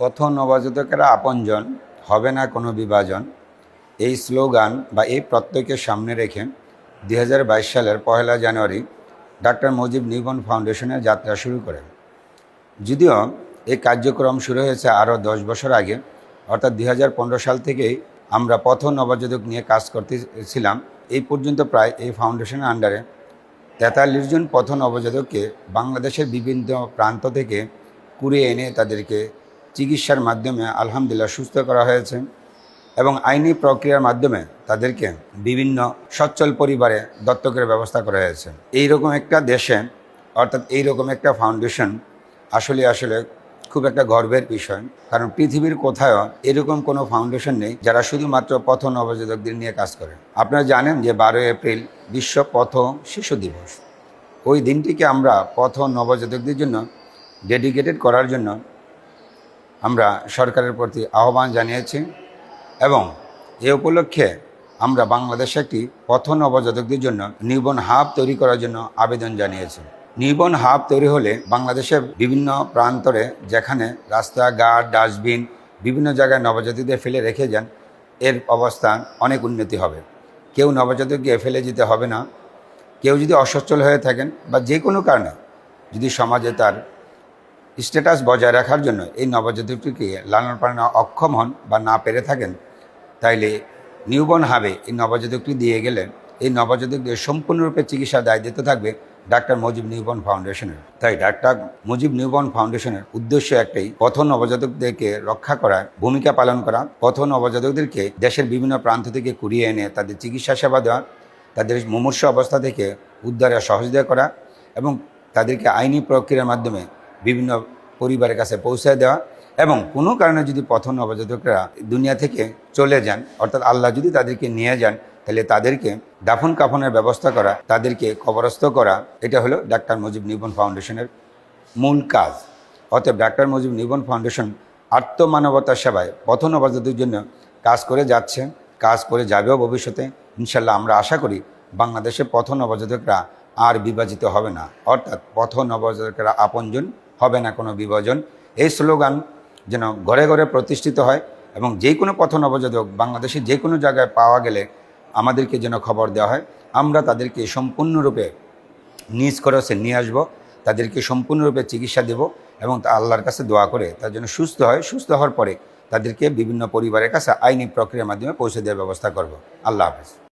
পথ নবজাতকেরা আপনজন, হবে না কোনো বিভাজন, এই স্লোগান বা এই প্রত্যয়কে সামনে রেখে 2022 সালের 1 জানুয়ারি ডাক্তার মুজিব নিউবর্ন ফাউন্ডেশনের যাত্রা শুরু করেন। যদিও এই কার্যক্রম শুরু হয়েছে আরও 10 বছর আগে, অর্থাৎ 2015 সাল থেকেই আমরা পথ নবজাতক নিয়ে কাজ করতেছিলাম। এই পর্যন্ত প্রায় এই ফাউন্ডেশনের আন্ডারে 43 জন পথ নবজাতককে বাংলাদেশের বিভিন্ন প্রান্ত থেকে কুড়িয়ে এনে তাদেরকে চিকিৎসার মাধ্যমে আলহামদুলিল্লাহ সুস্থ করা হয়েছে এবং আইনি প্রক্রিয়ার মাধ্যমে তাদেরকে বিভিন্ন সচ্ছল পরিবারে দত্তকের ব্যবস্থা করা হয়েছে। এইরকম একটা দেশে, অর্থাৎ এইরকম একটা ফাউন্ডেশন আসলে খুব একটা গর্বের বিষয়, কারণ পৃথিবীর কোথাও এরকম কোনো ফাউন্ডেশন নেই যারা শুধুমাত্র পথ নবজাতকদের নিয়ে কাজ করে। আপনারা জানেন যে 12 এপ্রিল বিশ্ব পথ শিশু দিবস। ওই দিনটিকে আমরা পথ নবজাতকদের জন্য ডেডিকেটেড করার জন্য আমরা সরকারের প্রতি আহ্বান জানিয়েছি এবং এ উপলক্ষে আমরা বাংলাদেশে একটি পথ নবজাতকদের জন্য নিউবর্ন হাব তৈরি করার জন্য আবেদন জানিয়েছি। নিউবর্ন হাব তৈরি হলে বাংলাদেশের বিভিন্ন প্রান্তরে যেখানে রাস্তাঘাট, ডাস্টবিন বিভিন্ন জায়গায় নবজাতকদের ফেলে রেখে যান, এর অবস্থান অনেক উন্নতি হবে। কেউ নবজাতককে ফেলে যেতে হবে না। কেউ যদি অসচ্ছল হয়ে থাকেন বা যে কোনো কারণে যদি সমাজে তার স্ট্যাটাস বজায় রাখার জন্য এই নবজাতকটিকে লালন পালনে অক্ষম হন বা না পেরে থাকেন, তাইলে নিউবর্ন হাবে এই নবজাতকটি দিয়ে গেলে এই নবজাতকদের সম্পূর্ণরূপে চিকিৎসার দায়িত্ব থাকবে ডাক্তার মুজিব নিউবর্ন ফাউন্ডেশনের। তাই ডাক্তার মুজিব নিউবর্ন ফাউন্ডেশনের উদ্দেশ্য একটাই, পথ নবজাতকদেরকে রক্ষা করার ভূমিকা পালন করা, পথ নবজাতকদেরকে দেশের বিভিন্ন প্রান্ত থেকে কুড়িয়ে এনে তাদের চিকিৎসা সেবা দেওয়া, তাদের মুমূর্ষ অবস্থা থেকে উদ্ধারে সহযোগিতা করা এবং তাদেরকে আইনি প্রক্রিয়ার মাধ্যমে বিভিন্ন পরিবারের কাছে পৌঁছে দেওয়া এবং কোনো কারণে যদি পথ নবজাতকরা দুনিয়া থেকে চলে যান, অর্থাৎ আল্লাহ যদি তাদেরকে নিয়ে যান, তাহলে তাদেরকে দাফন কাফনের ব্যবস্থা করা, তাদেরকে কবরস্থ করা, এটা হলো ডাক্তার মুজিব নিউবর্ন ফাউন্ডেশনের মূল কাজ। অতএব ডাক্তার মুজিব নিউবর্ন ফাউন্ডেশন আত্মমানবতার সেবায় পথ নবজাতকদের জন্য কাজ করে যাচ্ছে, কাজ করে যাবেও ভবিষ্যতে। ইনশাল্লাহ আমরা আশা করি বাংলাদেশে পথ নবজাতকরা আর বিভাজিত হবে না, অর্থাৎ পথ নবজাতকরা আপনজন, হবে না কোনো বিভাজন। এই স্লোগান যেন ঘরে ঘরে প্রতিষ্ঠিত হয় এবং যে কোনো পথ নবজাতক বাংলাদেশে যে কোনো জায়গায় পাওয়া গেলে আমাদেরকে যেন খবর দেওয়া হয়। আমরা তাদেরকে সম্পূর্ণরূপে নিজ খরচে নিয়ে আসবো, তাদেরকে সম্পূর্ণরূপে চিকিৎসা দেব এবং আল্লাহর কাছে দোয়া করে তার জন্য সুস্থ হয়। সুস্থ হওয়ার পরে তাদেরকে বিভিন্ন পরিবারের কাছে আইনি প্রক্রিয়ার মাধ্যমে পৌঁছে দেওয়ার ব্যবস্থা করব। আল্লাহ হাফেজ।